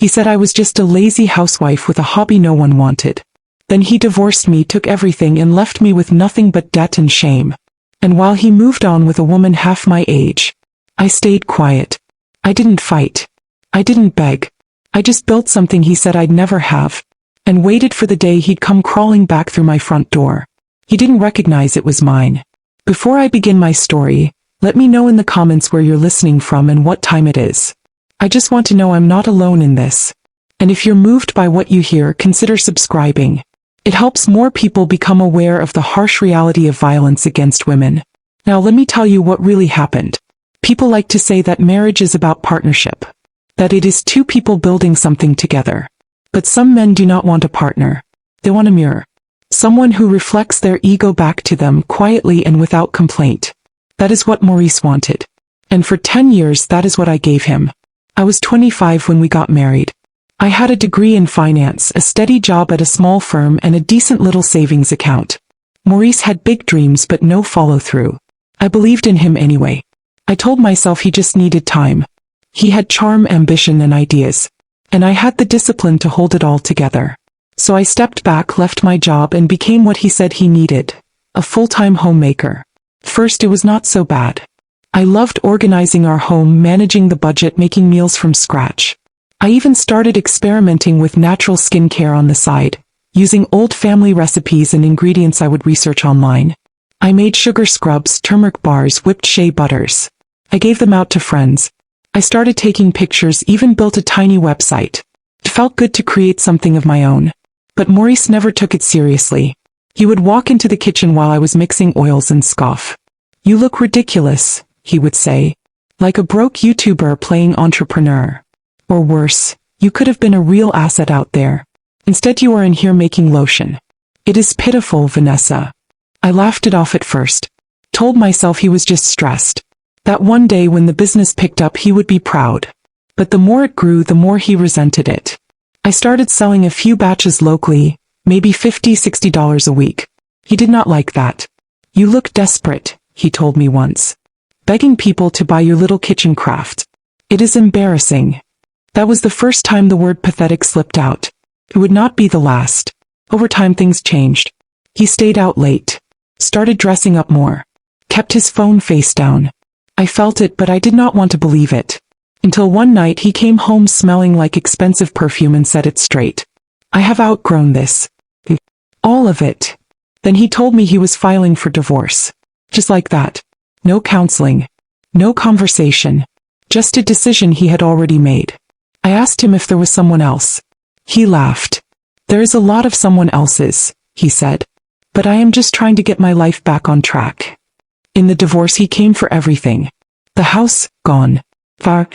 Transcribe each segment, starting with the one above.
He said I was just a lazy housewife with a hobby no one wanted. Then he divorced me, took everything and left me with nothing but debt and shame. And while he moved on with a woman half my age, I stayed quiet. I didn't fight. I didn't beg. I just built something he said I'd never have, and waited for the day he'd come crawling back through my front door. He didn't recognize it was mine. Before I begin my story, let me know in the comments where you're listening from and what time it is. I just want to know I'm not alone in this. And if you're moved by what you hear, consider subscribing. It helps more people become aware of the harsh reality of violence against women. Now let me tell you what really happened. People like to say that marriage is about partnership, that it is two people building something together. But some men do not want a partner. They want a mirror. Someone who reflects their ego back to them quietly and without complaint. That is what Maurice wanted. And for 10 years that is what I gave him. I was 25 when we got married. I had a degree in finance, a steady job at a small firm and a decent little savings account. Maurice had big dreams but no follow-through. I believed in him anyway. I told myself he just needed time. He had charm, ambition and ideas. And I had the discipline to hold it all together. So I stepped back, left my job and became what he said he needed, a full-time homemaker. First it was not so bad. I loved organizing our home, managing the budget, making meals from scratch. I even started experimenting with natural skincare on the side, using old family recipes and ingredients I would research online. I made sugar scrubs, turmeric bars, whipped shea butters. I gave them out to friends. I started taking pictures, even built a tiny website. It felt good to create something of my own. But Maurice never took it seriously. He would walk into the kitchen while I was mixing oils and scoff. "You look ridiculous," he would say. "Like a broke YouTuber playing entrepreneur. Or worse, you could have been a real asset out there. Instead you are in here making lotion. It is pitiful, Vanessa." I laughed it off at first. Told myself he was just stressed. That one day when the business picked up he would be proud. But the more it grew, the more he resented it. I started selling a few batches locally, maybe $50, $60 a week. He did not like that. "You look desperate," he told me once. "Begging people to buy your little kitchen craft. It is embarrassing." That was the first time the word pathetic slipped out. It would not be the last. Over time things changed. He stayed out late. Started dressing up more. Kept his phone face down. I felt it, but I did not want to believe it. Until one night he came home smelling like expensive perfume and said it straight. "I have outgrown this. All of it." Then he told me he was filing for divorce. Just like that. No counseling. No conversation. Just a decision he had already made. I asked him if there was someone else. He laughed. "There is a lot of someone else's," he said. "But I am just trying to get my life back on track." In the divorce he came for everything. The house, gone.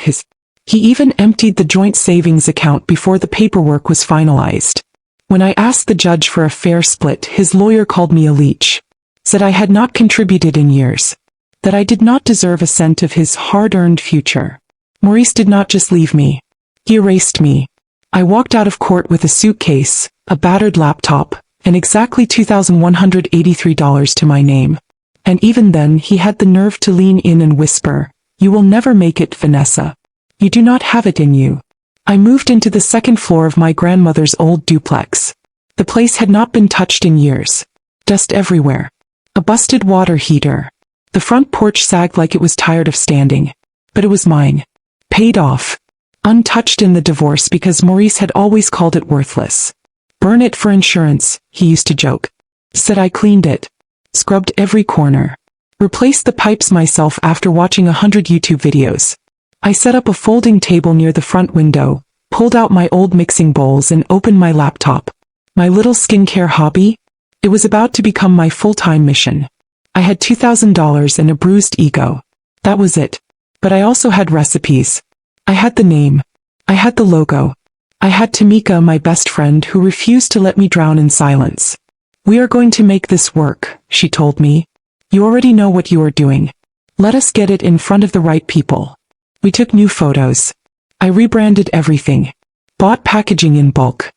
His. He even emptied the joint savings account before the paperwork was finalized. When I asked the judge for a fair split, his lawyer called me a leech. Said I had not contributed in years. That I did not deserve a cent of his hard-earned future. Maurice did not just leave me. He erased me. I walked out of court with a suitcase, a battered laptop, and exactly $2,183 to my name. And even then he had the nerve to lean in and whisper, "You will never make it, Vanessa. You do not have it in you." I moved into the second floor of my grandmother's old duplex. The place had not been touched in years. Dust everywhere. A busted water heater. The front porch sagged like it was tired of standing. But it was mine. Paid off. Untouched in the divorce because Maurice had always called it worthless. "Burn it for insurance," he used to joke. Said I cleaned it. Scrubbed every corner. Replaced the pipes myself after watching 100 YouTube videos. I set up a folding table near the front window, pulled out my old mixing bowls and opened my laptop. My little skincare hobby? It was about to become my full-time mission. I had $2,000 and a bruised ego. That was it. But I also had recipes. I had the name. I had the logo. I had Tamika, my best friend, who refused to let me drown in silence. "We are going to make this work," she told me. "You already know what you are doing. Let us get it in front of the right people." We took new photos. I rebranded everything. Bought packaging in bulk.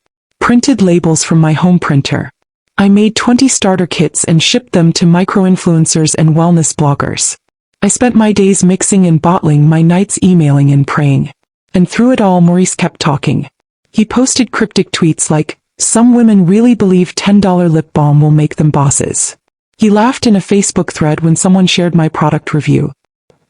Printed labels from my home printer. I made 20 starter kits and shipped them to micro-influencers and wellness bloggers. I spent my days mixing and bottling, my nights emailing and praying. And through it all Maurice kept talking. He posted cryptic tweets like, "Some women really believe $10 lip balm will make them bosses." He laughed in a Facebook thread when someone shared my product review.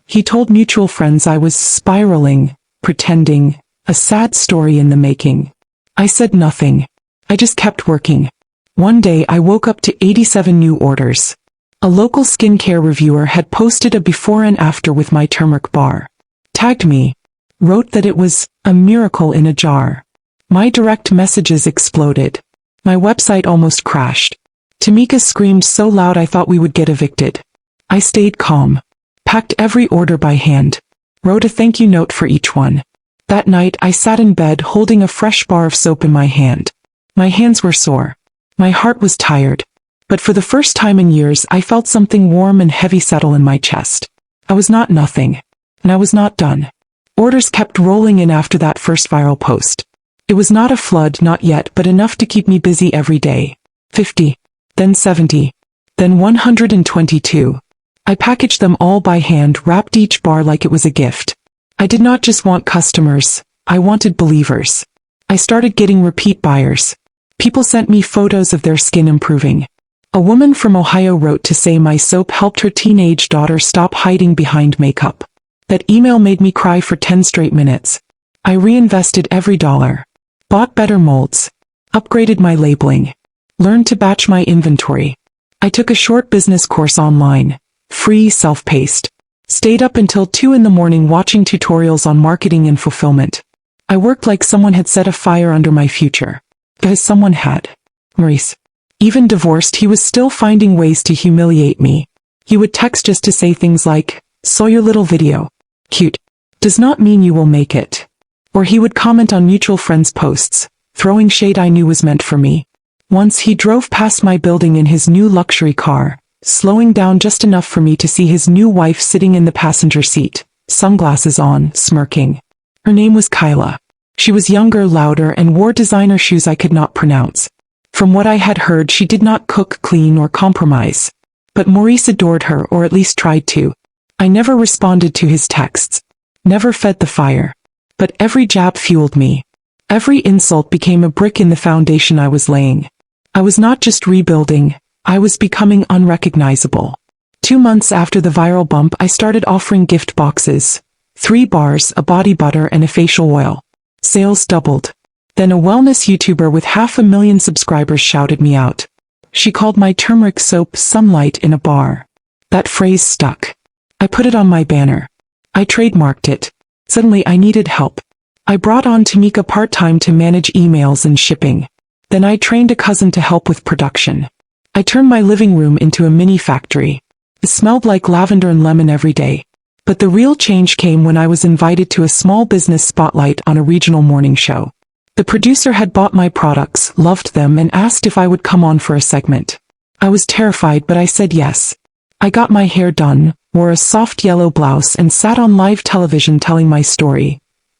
He told mutual friends I was spiraling, pretending, a sad story in the making. I said nothing. I just kept working. One day I woke up to 87 new orders. A local skincare reviewer had posted a before and after with my turmeric bar. Tagged me. Wrote that it was a miracle in a jar. My direct messages exploded. My website almost crashed. Tamika screamed so loud I thought we would get evicted. I stayed calm. Packed every order by hand. Wrote a thank you note for each one. That night I sat in bed holding a fresh bar of soap in my hand. My hands were sore. My heart was tired. But for the first time in years I felt something warm and heavy settle in my chest. I was not nothing. And I was not done. Orders kept rolling in after that first viral post. It was not a flood, not yet, but enough to keep me busy every day. 50. Then 70. Then 122. I packaged them all by hand, wrapped each bar like it was a gift. I did not just want customers, I wanted believers. I started getting repeat buyers. People sent me photos of their skin improving. A woman from Ohio wrote to say my soap helped her teenage daughter stop hiding behind makeup. That email made me cry for 10 straight minutes. I reinvested every dollar. Bought better molds. Upgraded my labeling. Learned to batch my inventory. I took a short business course online. Free, self-paced. Stayed up until 2 in the morning watching tutorials on marketing and fulfillment. I worked like someone had set a fire under my future. Because someone had. Maurice. Even divorced, he was still finding ways to humiliate me. He would text just to say things like, "Saw your little video. Cute. Does not mean you will make it." Or he would comment on mutual friends' posts, throwing shade I knew was meant for me. Once he drove past my building in his new luxury car, slowing down just enough for me to see his new wife sitting in the passenger seat, sunglasses on, smirking. Her name was Kyla. She was younger, louder, and wore designer shoes I could not pronounce. From what I had heard, she did not cook, clean, or compromise. But Maurice adored her, or at least tried to. I never responded to his texts. Never fed the fire. But every jab fueled me. Every insult became a brick in the foundation I was laying. I was not just rebuilding, I was becoming unrecognizable. 2 months after the viral bump, I started offering gift boxes. 3 bars, a body butter, and a facial oil. Sales doubled. Then a wellness YouTuber with 500,000 subscribers shouted me out. She called my turmeric soap sunlight in a bar. That phrase stuck. I put it on my banner. I trademarked it. Suddenly I needed help. I brought on Tamika part-time to manage emails and shipping. Then I trained a cousin to help with production. I turned my living room into a mini factory. It smelled like lavender and lemon every day. But the real change came when I was invited to a small business spotlight on a regional morning show. The producer had bought my products, loved them, and asked if I would come on for a segment. I was terrified, but I said yes. I got my hair done, wore a soft yellow blouse, and sat on live television telling my story.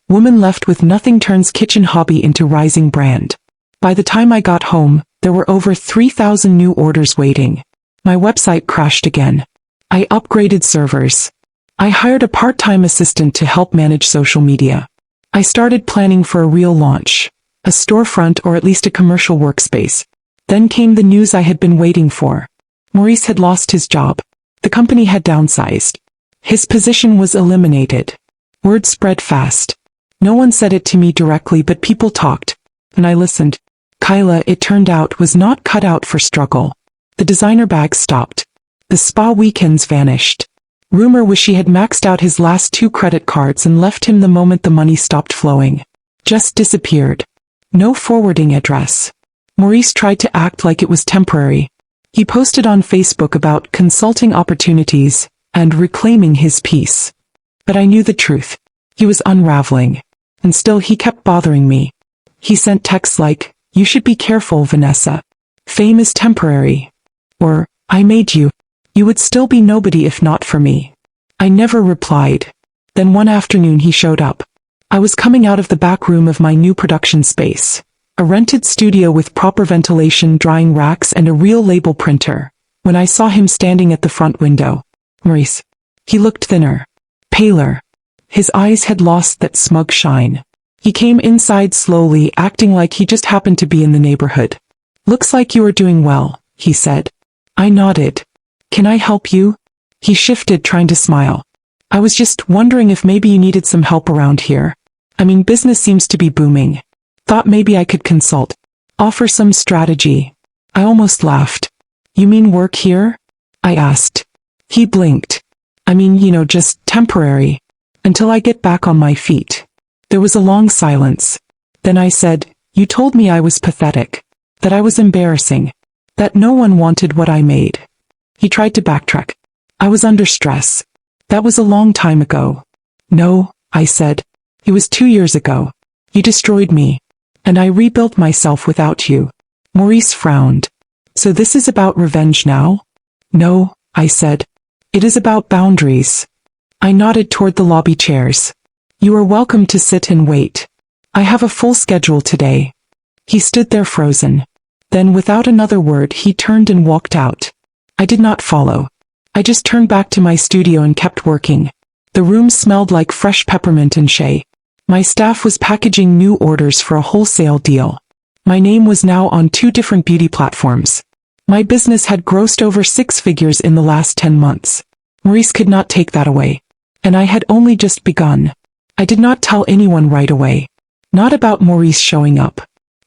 Woman left with nothing turns kitchen hobby into rising brand. By the time I got home, there were over 3,000 new orders waiting. My website crashed again. I upgraded servers. I hired a part-time assistant to help manage social media. I started planning for a real launch, a storefront or at least a commercial workspace. Then came the news I had been waiting for. Maurice had lost his job. The company had downsized. His position was eliminated. Word spread fast. No one said it to me directly, but people talked, and I listened. Kyla, it turned out, was not cut out for struggle. The designer bags stopped. The spa weekends vanished. Rumor was she had maxed out his last 2 credit cards and left him the moment the money stopped flowing. Just disappeared. No forwarding address. Maurice tried to act like it was temporary. He posted on Facebook about consulting opportunities and reclaiming his peace. But I knew the truth. He was unraveling. And still he kept bothering me. He sent texts like, "You should be careful, Vanessa. Fame is temporary." Or, "I made you. You would still be nobody if not for me." I never replied. Then one afternoon he showed up. I was coming out of the back room of my new production space. A rented studio with proper ventilation, drying racks, and a real label printer. When I saw him standing at the front window. Maurice. He looked thinner. Paler. His eyes had lost that smug shine. He came inside slowly, acting like he just happened to be in the neighborhood. "Looks like you are doing well," he said. I nodded. "Can I help you?" He shifted, trying to smile. "I was just wondering if maybe you needed some help around here. I mean, business seems to be booming. Thought maybe I could consult. Offer some strategy." I almost laughed. "You mean work here?" I asked. He blinked. "I mean, just temporary. Until I get back on my feet." There was a long silence. Then I said, "You told me I was pathetic. That I was embarrassing. That no one wanted what I made." He tried to backtrack. "I was under stress. That was a long time ago." "No," I said. "It was 2 years ago. You destroyed me. And I rebuilt myself without you." Maurice frowned. "So this is about revenge now?" "No," I said. "It is about boundaries." I nodded toward the lobby chairs. "You are welcome to sit and wait. I have a full schedule today." He stood there frozen. Then without another word he turned and walked out. I did not follow. I just turned back to my studio and kept working. The room smelled like fresh peppermint and shea. My staff was packaging new orders for a wholesale deal. My name was now on 2 different beauty platforms. My business had grossed over 6 figures in the last 10 months. Maurice could not take that away. And I had only just begun. I did not tell anyone right away. Not about Maurice showing up.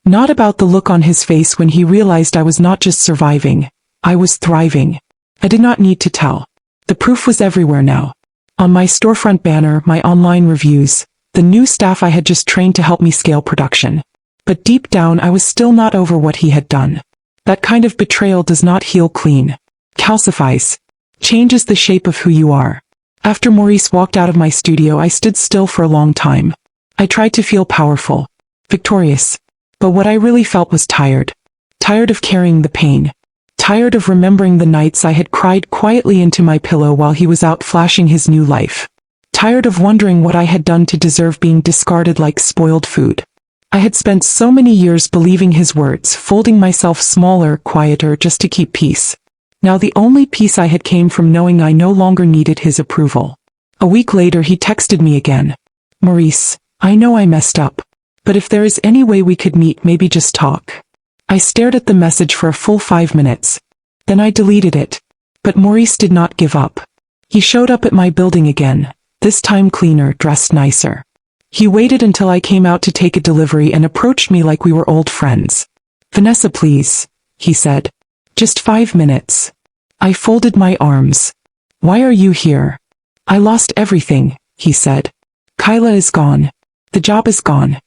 Not about the look on his face when he realized I was not just surviving. I was thriving. I did not need to tell. The proof was everywhere now. On my storefront banner, my online reviews, the new staff I had just trained to help me scale production. But deep down I was still not over what he had done. That kind of betrayal does not heal clean. Calcifies. Changes the shape of who you are. After Maurice walked out of my studio, I stood still for a long time. I tried to feel powerful. Victorious. But what I really felt was tired. Tired of carrying the pain. Tired of remembering the nights I had cried quietly into my pillow while he was out flashing his new life. Tired of wondering what I had done to deserve being discarded like spoiled food. I had spent so many years believing his words, folding myself smaller, quieter, just to keep peace. Now the only peace I had came from knowing I no longer needed his approval. A week later he texted me again. "Maurice, I know I messed up. But if there is any way we could meet, maybe just talk." I stared at the message for a full 5 minutes. Then I deleted it. But Maurice did not give up. He showed up at my building again, this time cleaner, dressed nicer. He waited until I came out to take a delivery and approached me like we were old friends. "Vanessa, please," he said. "Just 5 minutes." I folded my arms. "Why are you here?" "I lost everything," he said. "Kyla is gone. The job is gone.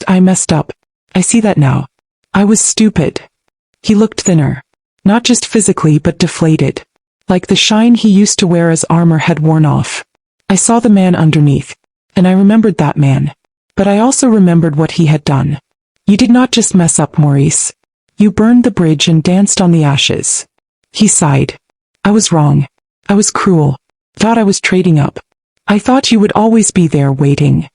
I messed up. I see that now. I was stupid." He looked thinner. Not just physically but deflated. Like the shine he used to wear as armor had worn off. I saw the man underneath. And I remembered that man. But I also remembered what he had done. "You did not just mess up, Maurice. You burned the bridge and danced on the ashes." He sighed. "I was wrong. I was cruel. Thought I was trading up. I thought you would always be there waiting."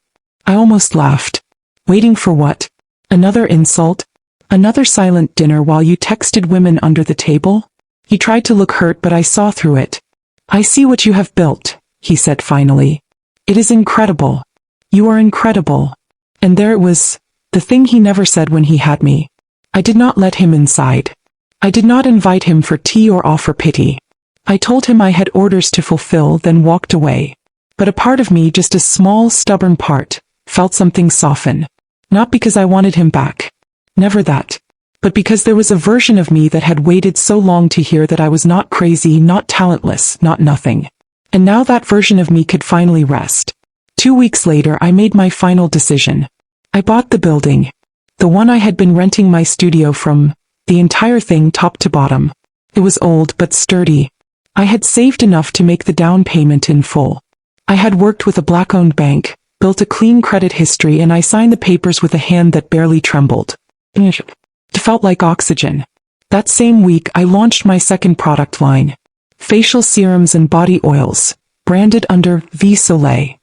I almost laughed. Waiting for what? Another insult? Another silent dinner while you texted women under the table? He tried to look hurt, but I saw through it. "I see what you have built," he said finally. "It is incredible. You are incredible." And there it was, the thing he never said when he had me. I did not let him inside. I did not invite him for tea or offer pity. I told him I had orders to fulfill, then walked away. But a part of me, just a small, stubborn part, felt something soften. Not because I wanted him back. Never that. But because there was a version of me that had waited so long to hear that I was not crazy, not talentless, not nothing. And now that version of me could finally rest. 2 weeks later I made my final decision. I bought the building. The one I had been renting my studio from. The entire thing top to bottom. It was old but sturdy. I had saved enough to make the down payment in full. I had worked with a black-owned bank, built a clean credit history, and I signed the papers with a hand that barely trembled. It felt like oxygen. That same week I launched my second product line. Facial serums and body oils, branded under V Soleil.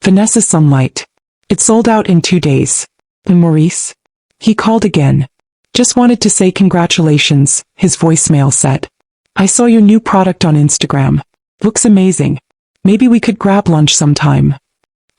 Vanessa Sunlight. It sold out in 2 days. And Maurice? He called again. "Just wanted to say congratulations," his voicemail said. "I saw your new product on Instagram. Looks amazing. Maybe we could grab lunch sometime."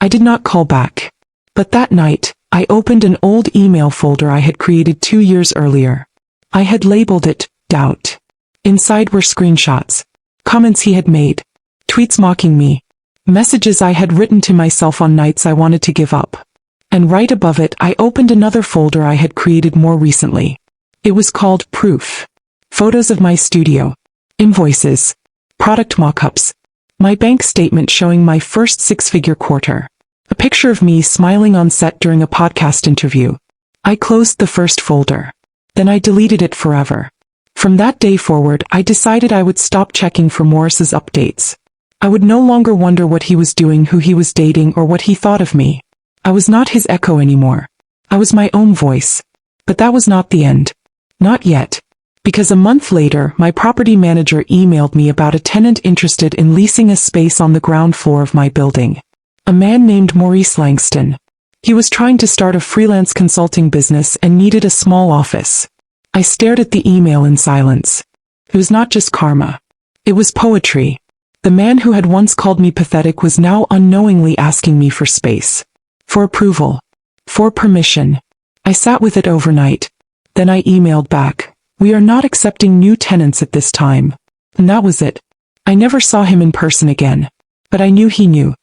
I did not call back. But that night, I opened an old email folder I had created 2 years earlier. I had labeled it, doubt. Inside were screenshots, comments he had made, tweets mocking me, messages I had written to myself on nights I wanted to give up. And right above it, I opened another folder I had created more recently. It was called Proof. Photos of my studio, invoices, product mock-ups, my bank statement showing my first 6-figure quarter, a picture of me smiling on set during a podcast interview. I closed the first folder. Then I deleted it forever. From that day forward, I decided I would stop checking for Morris's updates. I would no longer wonder what he was doing, who he was dating, or what he thought of me. I was not his echo anymore. I was my own voice. But that was not the end. Not yet. Because a month later, my property manager emailed me about a tenant interested in leasing a space on the ground floor of my building. A man named Maurice Langston. He was trying to start a freelance consulting business and needed a small office. I stared at the email in silence. It was not just karma. It was poetry. The man who had once called me pathetic was now unknowingly asking me for space. For approval. For permission. I sat with it overnight. Then I emailed back. We are not accepting new tenants at this time. And that was it. I never saw him in person again. But I knew he knew.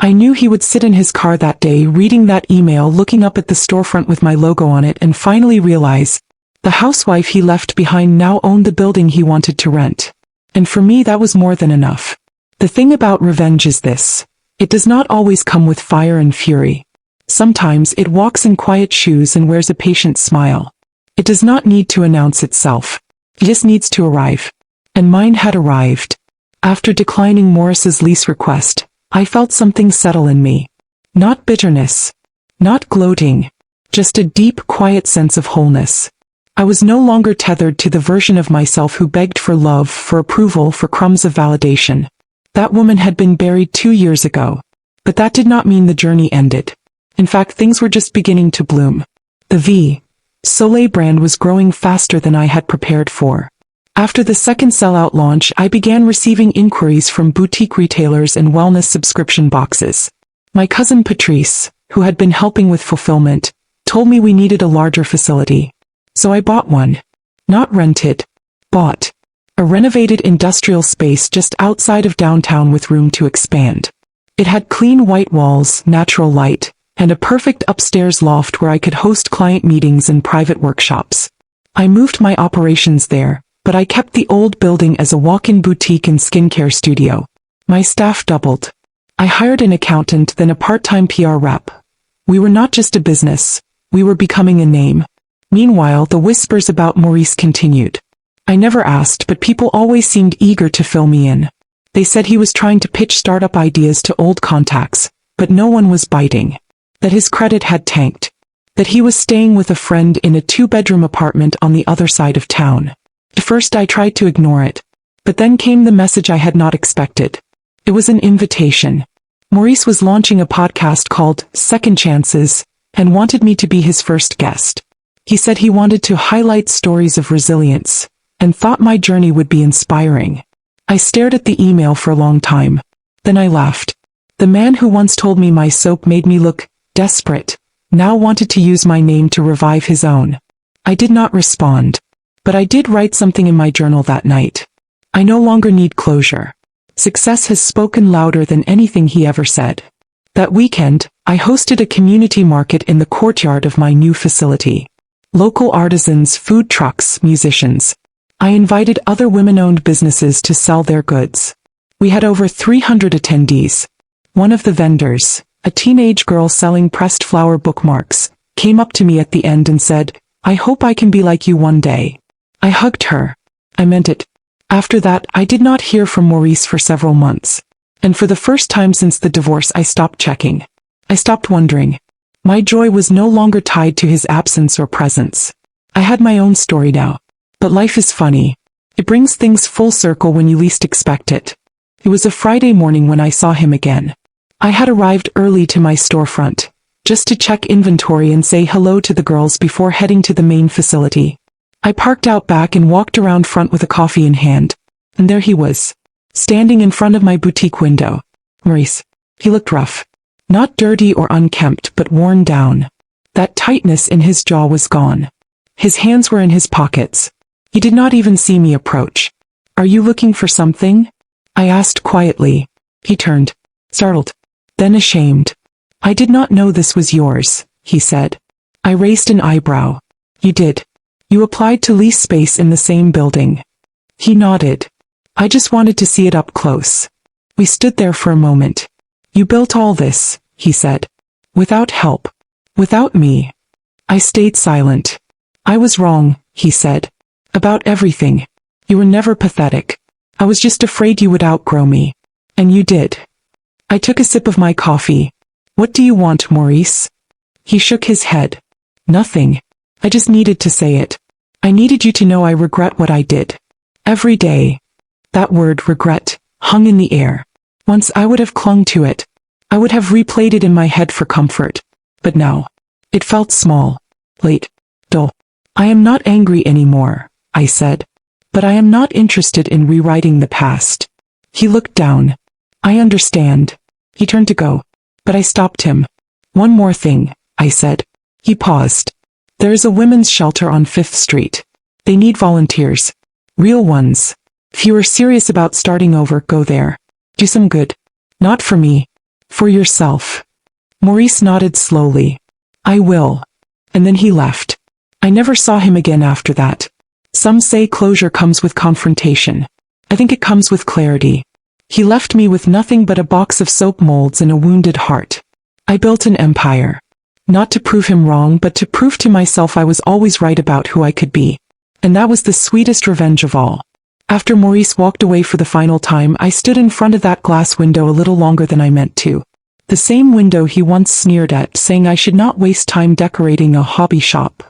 I knew he would sit in his car that day reading that email, looking up at the storefront with my logo on it, and finally realize the housewife he left behind now owned the building he wanted to rent. And for me that was more than enough. The thing about revenge is this. It does not always come with fire and fury. Sometimes it walks in quiet shoes and wears a patient smile. It does not need to announce itself. It just needs to arrive. And mine had arrived. After declining Morris's lease request, I felt something settle in me. Not bitterness. Not gloating. Just a deep, quiet sense of wholeness. I was no longer tethered to the version of myself who begged for love, for approval, for crumbs of validation. That woman had been buried 2 years ago. But that did not mean the journey ended. In fact, things were just beginning to bloom. The V. Soleil brand was growing faster than I had prepared for. After the second sellout launch, I began receiving inquiries from boutique retailers and wellness subscription boxes. My cousin Patrice, who had been helping with fulfillment, told me we needed a larger facility. So I bought one. Not rented. Bought. A renovated industrial space just outside of downtown with room to expand. It had clean white walls, natural light, and a perfect upstairs loft where I could host client meetings and private workshops. I moved my operations there, but I kept the old building as a walk-in boutique and skincare studio. My staff doubled. I hired an accountant, then a part-time PR rep. We were not just a business, we were becoming a name. Meanwhile, the whispers about Maurice continued. I never asked, but people always seemed eager to fill me in. They said he was trying to pitch startup ideas to old contacts, but no one was biting. That his credit had tanked. That he was staying with a friend in a 2-bedroom apartment on the other side of town. At first I tried to ignore it. But then came the message I had not expected. It was an invitation. Maurice was launching a podcast called Second Chances, and wanted me to be his first guest. He said he wanted to highlight stories of resilience, and thought my journey would be inspiring. I stared at the email for a long time. Then I laughed. The man who once told me my soap made me look desperate, now wanted to use my name to revive his own. I did not respond. But I did write something in my journal that night. I no longer need closure. Success has spoken louder than anything he ever said. That weekend, I hosted a community market in the courtyard of my new facility. Local artisans, food trucks, musicians. I invited other women-owned businesses to sell their goods. We had over 300 attendees. One of the vendors, a teenage girl selling pressed flower bookmarks, came up to me at the end and said, "I hope I can be like you one day." I hugged her. I meant it. After that, I did not hear from Maurice for several months. And for the first time since the divorce, I stopped checking. I stopped wondering. My joy was no longer tied to his absence or presence. I had my own story now. But life is funny. It brings things full circle when you least expect it. It was a Friday morning when I saw him again. I had arrived early to my storefront, just to check inventory and say hello to the girls before heading to the main facility. I parked out back and walked around front with a coffee in hand. And there he was, standing in front of my boutique window. Maurice. He looked rough. Not dirty or unkempt, but worn down. That tightness in his jaw was gone. His hands were in his pockets. He did not even see me approach. "Are you looking for something?" I asked quietly. He turned, startled, then ashamed. "I did not know this was yours," he said. I raised an eyebrow. "You did. You applied to lease space in the same building." He nodded. "I just wanted to see it up close." We stood there for a moment. "You built all this," he said. "Without help. Without me." I stayed silent. "I was wrong," he said. "About everything. You were never pathetic. I was just afraid you would outgrow me. And you did." I took a sip of my coffee. "What do you want, Maurice?" He shook his head. "Nothing. I just needed to say it. I needed you to know I regret what I did. Every day." That word, regret, hung in the air. Once I would have clung to it. I would have replayed it in my head for comfort. But now, it felt small, late, dull. "I am not angry anymore," I said. "But I am not interested in rewriting the past." He looked down. "I understand." He turned to go, but I stopped him. "One more thing," I said. He paused. "There is a women's shelter on 5th Street. They need volunteers. Real ones. If you are serious about starting over, go there. Do some good. Not for me. For yourself." Maurice nodded slowly. "I will." And then he left. I never saw him again after that. Some say closure comes with confrontation. I think it comes with clarity. He left me with nothing but a box of soap molds and a wounded heart. I built an empire. Not to prove him wrong, but to prove to myself I was always right about who I could be. And that was the sweetest revenge of all. After Maurice walked away for the final time, I stood in front of that glass window a little longer than I meant to. The same window he once sneered at, saying I should not waste time decorating a hobby shop.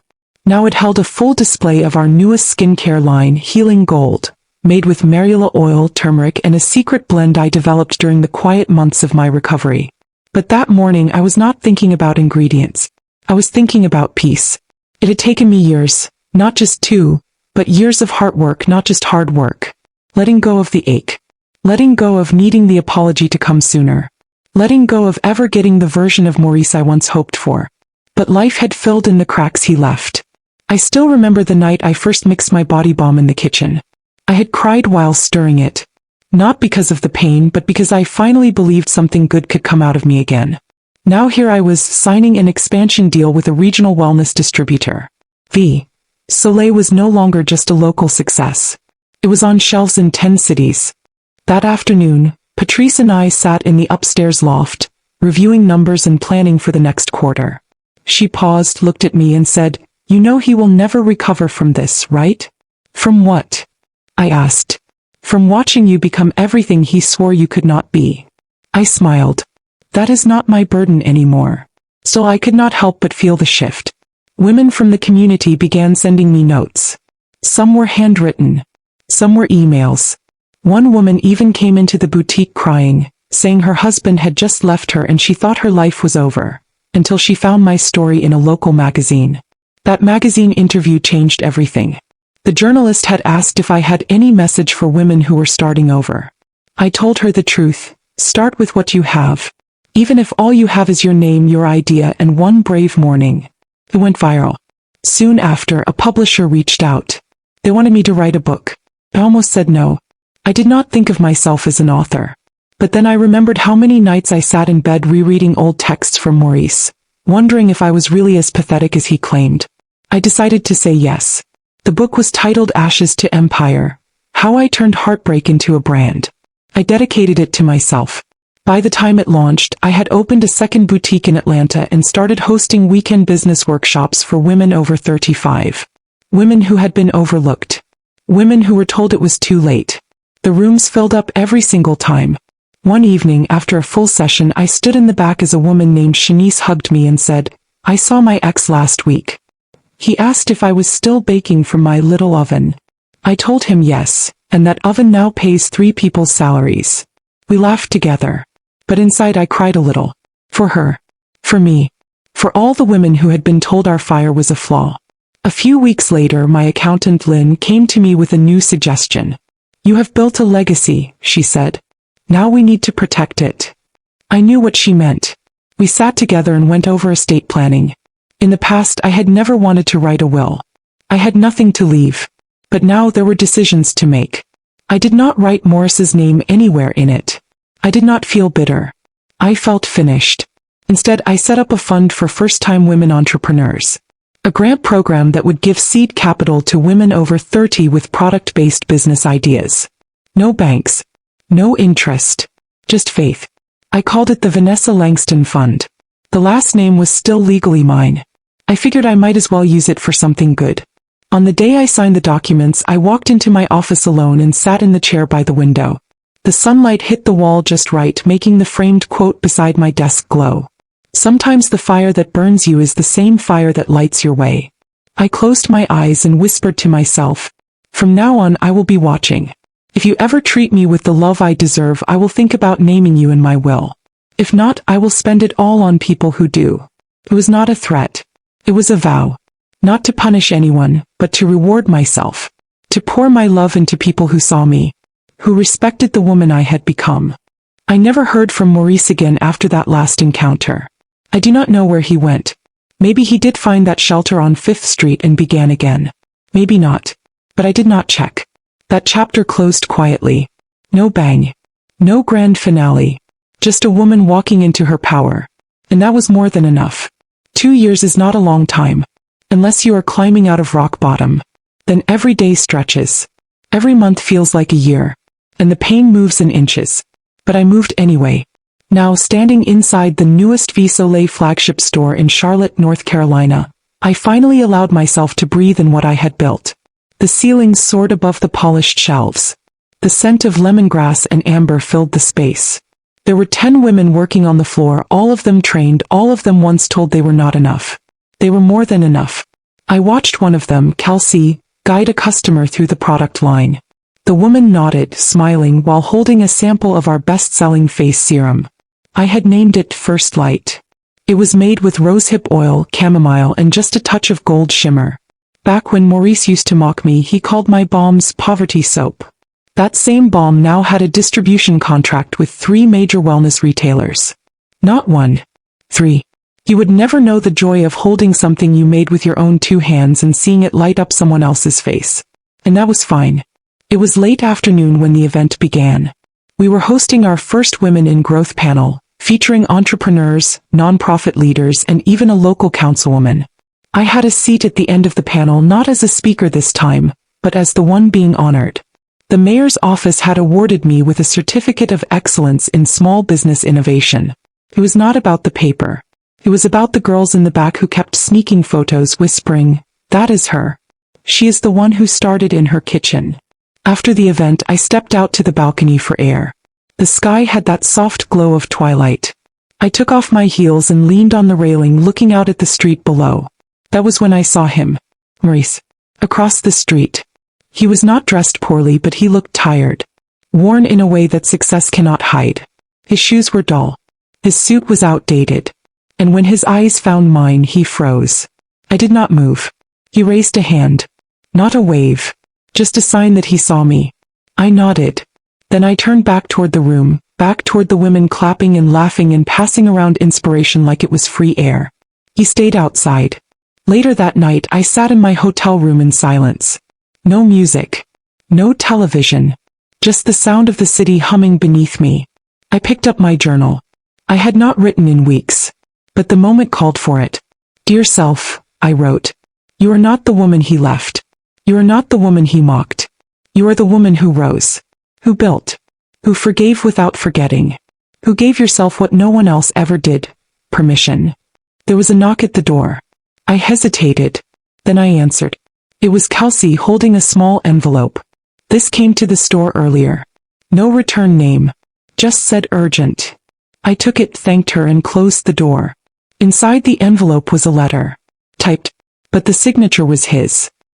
Now it held a full display of our newest skincare line, Healing Gold, made with marula oil, turmeric, and a secret blend I developed during the quiet months of my recovery. But that morning I was not thinking about ingredients. I was thinking about peace. It had taken me years, not just 2, but years of hard work, not just hard work. Letting go of the ache. Letting go of needing the apology to come sooner. Letting go of ever getting the version of Maurice I once hoped for. But life had filled in the cracks he left. I still remember the night I first mixed my body balm in the kitchen. I had cried while stirring it. Not because of the pain, but because I finally believed something good could come out of me again. Now here I was, signing an expansion deal with a regional wellness distributor. V. Soleil was no longer just a local success. It was on shelves in 10 cities. That afternoon, Patrice and I sat in the upstairs loft, reviewing numbers and planning for the next quarter. She paused, looked at me and said, "You know he will never recover from this, right?" "From what?" I asked. "From watching you become everything he swore you could not be." I smiled. That is not my burden anymore. So I could not help but feel the shift. Women from the community began sending me notes. Some were handwritten. Some were emails. One woman even came into the boutique crying, saying her husband had just left her and she thought her life was over, until she found my story in a local magazine. That magazine interview changed everything. The journalist had asked if I had any message for women who were starting over. I told her the truth. Start with what you have. Even if all you have is your name, your idea, and one brave morning. It went viral. Soon after, a publisher reached out. They wanted me to write a book. I almost said no. I did not think of myself as an author. But then I remembered how many nights I sat in bed rereading old texts from Maurice, wondering if I was really as pathetic as he claimed. I decided to say yes. The book was titled Ashes to Empire: How I Turned Heartbreak into a Brand. I dedicated it to myself. By the time it launched, I had opened a second boutique in Atlanta and started hosting weekend business workshops for women over 35. Women who had been overlooked. Women who were told it was too late. The rooms filled up every single time. One evening after a full session, I stood in the back as a woman named Shanice hugged me and said, "I saw my ex last week. He asked if I was still baking from my little oven." I told him yes, and that oven now pays 3 people's salaries. We laughed together. But inside I cried a little. For her. For me. For all the women who had been told our fire was a flaw. A few weeks later, my accountant Lynn came to me with a new suggestion. "You have built a legacy," she said. "Now we need to protect it." I knew what she meant. We sat together and went over estate planning. In the past I had never wanted to write a will. I had nothing to leave. But now there were decisions to make. I did not write Morris's name anywhere in it. I did not feel bitter. I felt finished. Instead, I set up a fund for first-time women entrepreneurs. A grant program that would give seed capital to women over 30 with product-based business ideas. No banks. No interest. Just faith. I called it the Vanessa Langston Fund. The last name was still legally mine. I figured I might as well use it for something good. On the day I signed the documents, I walked into my office alone and sat in the chair by the window. The sunlight hit the wall just right, making the framed quote beside my desk glow. Sometimes the fire that burns you is the same fire that lights your way. I closed my eyes and whispered to myself, from now on I will be watching. If you ever treat me with the love I deserve, I will think about naming you in my will. If not, I will spend it all on people who do. It was not a threat. It was a vow. Not to punish anyone, but to reward myself. To pour my love into people who saw me, who respected the woman I had become. I never heard from Maurice again after that last encounter. I do not know where he went. Maybe he did find that shelter on 5th Street and began again. Maybe not. But I did not check. That chapter closed quietly. No bang. No grand finale. Just a woman walking into her power. And that was more than enough. 2 years is not a long time. Unless you are climbing out of rock bottom. Then every day stretches. Every month feels like a year. And the pain moves in inches. But I moved anyway. Now standing inside the newest V Soleil flagship store in Charlotte, North Carolina, I finally allowed myself to breathe in what I had built. The ceilings soared above the polished shelves. The scent of lemongrass and amber filled the space. There were 10 women working on the floor, all of them trained, all of them once told they were not enough. They were more than enough. I watched one of them, Kelsey, guide a customer through the product line. The woman nodded, smiling while holding a sample of our best-selling face serum. I had named it First Light. It was made with rosehip oil, chamomile, and just a touch of gold shimmer. Back when Maurice used to mock me, he called my balms poverty soap. That same balm now had a distribution contract with 3 major wellness retailers. Not 1. 3. You would never know the joy of holding something you made with your own 2 hands and seeing it light up someone else's face. And that was fine. It was late afternoon when the event began. We were hosting our first Women in Growth panel, featuring entrepreneurs, nonprofit leaders, and even a local councilwoman. I had a seat at the end of the panel, not as a speaker this time, but as the one being honored. The mayor's office had awarded me with a certificate of excellence in small business innovation. It was not about the paper. It was about the girls in the back who kept sneaking photos, whispering, "That is her. She is the one who started in her kitchen." After the event, I stepped out to the balcony for air. The sky had that soft glow of twilight. I took off my heels and leaned on the railing, looking out at the street below. That was when I saw him. Maurice. Across the street. He was not dressed poorly, but he looked tired. Worn in a way that success cannot hide. His shoes were dull. His suit was outdated. And when his eyes found mine, he froze. I did not move. He raised a hand. Not a wave. Just a sign that he saw me. I nodded. Then I turned back toward the room, back toward the women clapping and laughing and passing around inspiration like it was free air. He stayed outside. Later that night, I sat in my hotel room in silence. No music. No television. Just the sound of the city humming beneath me. I picked up my journal. I had not written in weeks. But the moment called for it. "Dear self," I wrote. "You are not the woman he left. You are not the woman he mocked. You are the woman who rose. Who built. Who forgave without forgetting. Who gave yourself what no one else ever did. Permission." There was a knock at the door. I hesitated. Then I answered. It was Kelsey holding a small envelope. This came to the store earlier. No return name. Just said urgent. I took it, thanked her, and closed the door. Inside the envelope was a letter. Typed. But the signature was his.